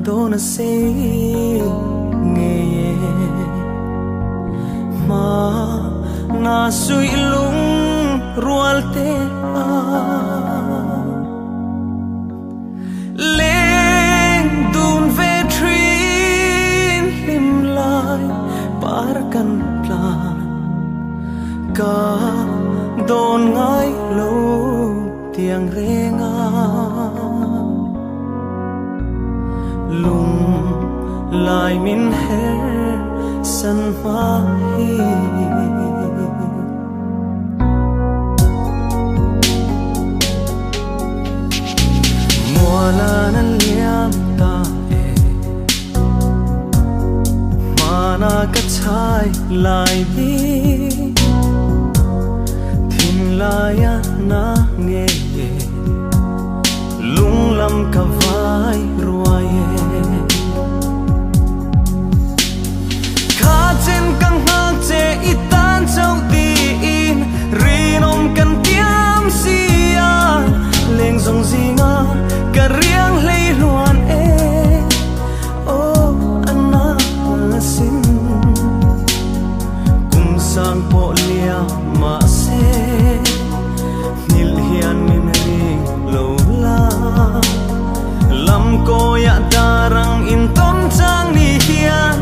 do na se nghe ma na sui lung rual te a leng dun ve trin lim lai par kan plan ka don ngai lo tiang renga lung lai min her san ma hi moala nan liam ta e mana ka chai lai bi thin laya na nghe lung lam ka vai ruaye kha chen kang hak che itan chau ti in rinom kan tiam sia leng zong zinga ka riang lei luan e o anna sin kum sang po lia ma se nil hian min ring lo la lam ko ya darang in tom chang ni hian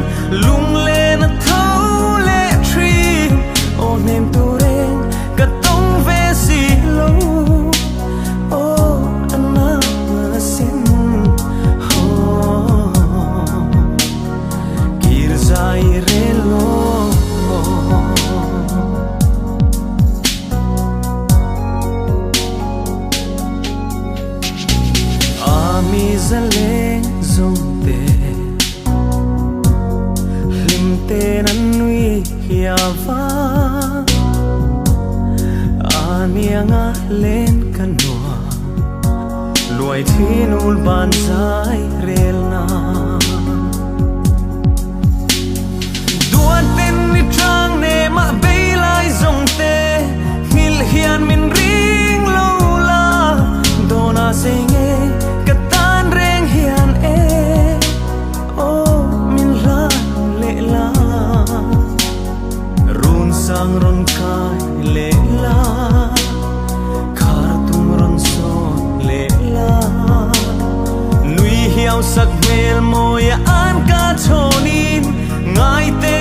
lung le na thau le tri o nem tu reng ka tong ve si lo o anna sin ho kir zai re lo ami zaleng zong te lim te nan nui hiava anianga len kanwa luai thinul ban sai rel na duan ten ni trang ne ma be lai zong te mil hian min ring lo la dona singe katan reng hian e o min la le la run sang ron kai le la khar tum ron so le la nui hiao sak mel moya an ka thonin ngai te